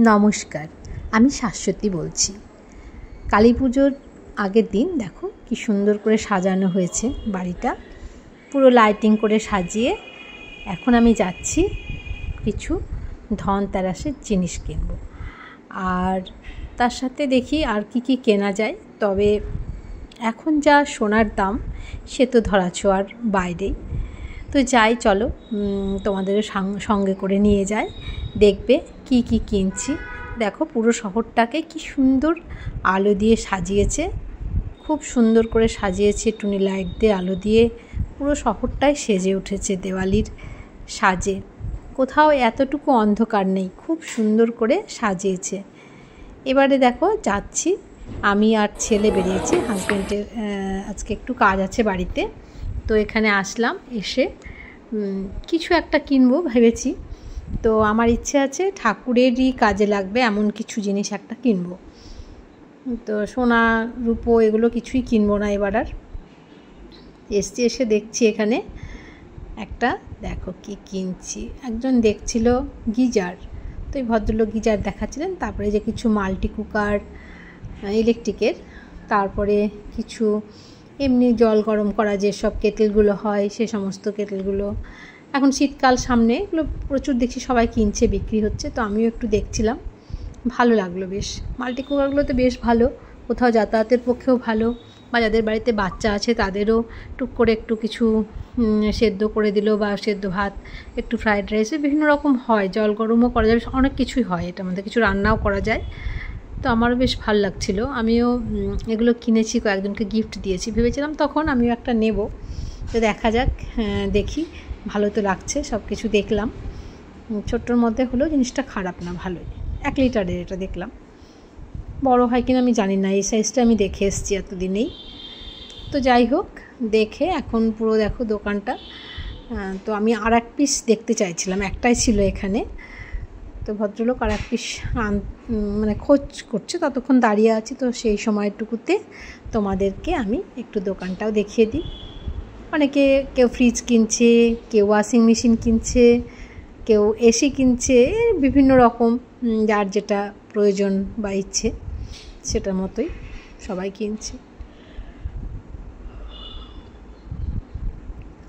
নমস্কার, আমি শাশ্বতী বলছি। কালী পুজোর আগের দিন দেখো কি সুন্দর করে সাজানো হয়েছে বাড়িটা, পুরো লাইটিং করে সাজিয়ে। এখন আমি যাচ্ছি কিছু ধনতেরাসের জিনিস কিনবো, আর তার সাথে দেখি আর কি কেনা যায়। তবে এখন যা সোনার দাম সে তো ধরাছোঁয়ার বাইরেই। তো যাই, চলো তোমাদেরও সঙ্গে করে নিয়ে যাই, দেখবে কি কিনছি। দেখো পুরো শহরটাকে কি সুন্দর আলো দিয়ে সাজিয়েছে, খুব সুন্দর করে সাজিয়েছে টুনি লাইট দিয়ে, আলো দিয়ে পুরো শহরটাই সেজে উঠেছে দেওয়ালির সাজে। কোথাও এতটুকু অন্ধকার নেই, খুব সুন্দর করে সাজিয়েছে। এবারে দেখো যাচ্ছি, আমি আর ছেলে বেরিয়েছি, হাজব্যান্ডের আজকে একটু কাজ আছে বাড়িতে, তো এখানে আসলাম। এসে কিছু একটা কিনবো ভেবেছি। তো আমার ইচ্ছে আছে ঠাকুরেরই কাজে লাগবে এমন কিছু জিনিস একটা কিনবো। তো সোনা রূপো এগুলো কিছুই কিনবো না এবার আর। এসে দেখছি এখানে একটা, দেখো কি কিনছি। একজন দেখছিল গিজার, তো এই ভদ্রলোক গিজার দেখাচ্ছিলেন। তারপরে যে কিছু মাল্টি কুকার ইলেকট্রিকের, তারপরে কিছু এমনি জল গরম করা যেসব কেটেলগুলো হয় সে সমস্ত কেটেলগুলো। এখন শীতকাল সামনে, এগুলো প্রচুর দেখছি সবাই কিনছে, বিক্রি হচ্ছে। তো আমিও একটু দেখছিলাম, ভালো লাগলো বেশ। মাল্টি কুকারগুলো তো বেশ ভালো, কোথাও যাতায়াতের পক্ষেও ভালো, বা যাদের বাড়িতে বাচ্চা আছে তাদেরও টুক করে একটু কিছু সেদ্ধ করে দিল, বা সেদ্ধ ভাত, একটু ফ্রায়েড রাইস, বিভিন্ন রকম হয়, জল গরমও করা যায়, অনেক কিছুই হয় এটার মধ্যে, কিছু রান্নাও করা যায়। তো আমারও বেশ ভালো লাগছিলো। আমিও এগুলো কিনেছি, কয়েকজনকে গিফট দিয়েছি, ভেবেছিলাম তখন আমিও একটা নেব। তো দেখা যাক, দেখি, ভালো তো লাগছে সব কিছু। দেখলাম ছোট্টর মধ্যে হলো, জিনিসটা খারাপ না, ভালোই। 1 লিটারের এটা দেখলাম, বড় হয় কিনা আমি জানি না, এই সাইজটা আমি দেখে এসেছি এতদিনেই। তো যাই হোক, দেখে এখন পুরো দেখো দোকানটা। তো আমি আর এক পিস দেখতে চাইছিলাম, একটাই ছিল এখানে। তো ভদ্রলোক আর এক পিস মানে খোঁজ করছে, ততক্ষণ দাঁড়িয়ে আছি। তো সেই সময়টুকুতে তোমাদেরকে আমি একটু দোকানটাও দেখিয়ে দিই। অনেকে কেউ ফ্রিজ কিনছে, কেউ ওয়াশিং মেশিন কিনছে, কেউ এসি কিনছে, বিভিন্ন রকম যার যেটা প্রয়োজন বা ইচ্ছে সেটার মতোই সবাই কিনছে।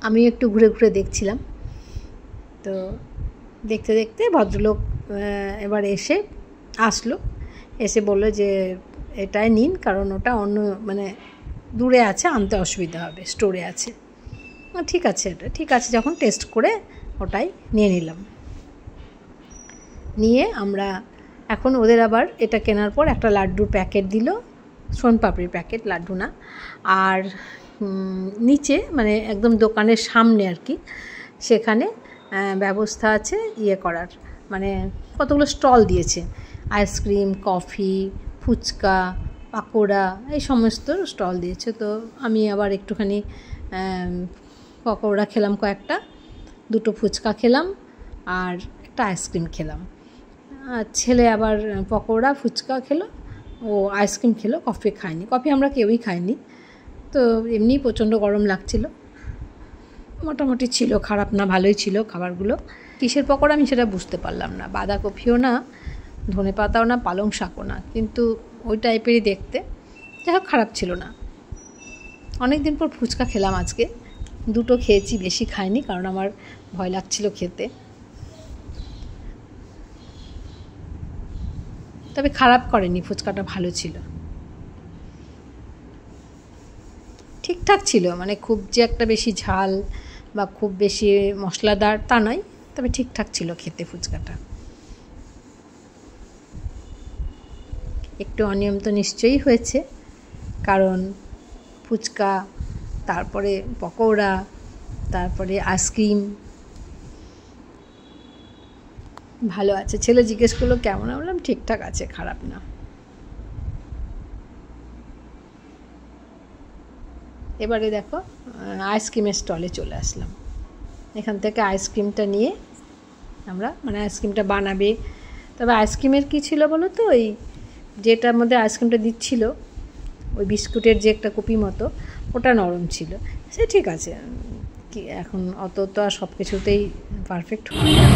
আমিও একটু ঘুরে ঘুরে দেখছিলাম। তো দেখতে দেখতে ভদ্রলোক এবার আসলো, এসে বললো যে এটাই নিন, কারণ ওটা অন্য মানে দূরে আছে, আনতে অসুবিধা হবে, স্টোরে আছে। ঠিক আছে, এটা ঠিক আছে, যখন টেস্ট করে ওটাই নিয়ে নিলাম। নিয়ে আমরা এখন ওদের আবার এটা কেনার পর একটা লাড্ডুর প্যাকেট দিল, সোনপাপড়ির প্যাকেট, লাড্ডু না। আর নিচে মানে একদম দোকানের সামনে আর কি, সেখানে ব্যবস্থা আছে ইয়ে করার, মানে কতগুলো স্টল দিয়েছে, আইসক্রিম, কফি, ফুচকা, পাকোড়া, এই সমস্ত স্টল দিয়েছে। তো আমি আবার একটুখানি পকোড়া খেলাম কয়েকটা, 2টো ফুচকা খেলাম, আর একটা আইসক্রিম খেলাম। আর ছেলে আবার পকোড়া ফুচকা খেলো, ও আইসক্রিম খেলো, কফি খায়নি। কফি আমরা কেউই খাইনি। তো এমনি প্রচণ্ড গরম লাগছিল, মোটামুটি ছিল, খারাপ না, ভালোই ছিল খাবারগুলো। কিসের পকোড়া আমি সেটা বুঝতে পারলাম না, বাঁধাকপিও না, ধনেপাতাও না, পালং শাকও না, কিন্তু ওই টাইপেরই দেখতে। যাই হোক, খারাপ ছিল না। অনেক দিন পর ফুচকা খেলাম আজকে, 2টো খেয়েছি, বেশি খাইনি, কারণ আমার ভয় লাগছিল খেতে। তবে খারাপ করেনি, ফুচকাটা ভালো ছিল, ঠিকঠাক ছিল, মানে খুব যে একটা বেশি ঝাল বা খুব বেশি মশলাদার তা নয়, তবে ঠিকঠাক ছিল খেতে ফুচকাটা। একটু অনিয়ম তো নিশ্চয়ই হয়েছে, কারণ ফুচকা, তারপরে পকোড়া, তারপরে আইসক্রিম ভালো আছে। ছেলে জিজ্ঞেস করলো কেমন, আমি বললাম ঠিকঠাক আছে, খারাপ না। এবারে দেখো আইসক্রিমের স্টলে চলে আসলাম। এখান থেকে আইসক্রিমটা নিয়ে আমরা, মানে আইসক্রিমটা বানাবে। তবে আইসক্রিমের কী ছিল বলো তো, ওই যেটার মধ্যে আইসক্রিমটা দিচ্ছিল, ওই বিস্কুটের যে একটা কুপি মতো, ওটা নরম ছিল। সে ঠিক আছে, কি এখন অত তো আর সব কিছুতেই পারফেক্ট হয় না,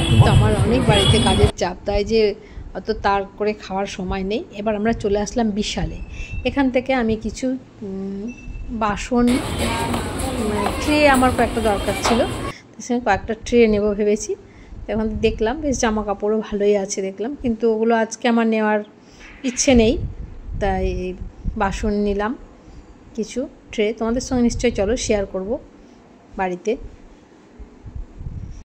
কিন্তু আমার অনেক বাড়িতে কাজের চাপ, তাই যে অত তার করে খাওয়ার সময় নেই। এবার আমরা চলে আসলাম বিশালে। এখান থেকে আমি কিছু বাসন, ট্রে আমার কয়েকটা দরকার ছিল, সেখানে কয়েকটা ট্রে নেব ভেবেছি। এখন দেখলাম বেশ জামা কাপড়ও ভালোই আছে দেখলাম, কিন্তু ওগুলো আজকে আমার নেওয়ার ইচ্ছে নেই, তাই বাসন নিলাম কিছু ট্রে। তোমাদের সঙ্গে নিশ্চয়ই চলো শেয়ার করব বাড়িতে।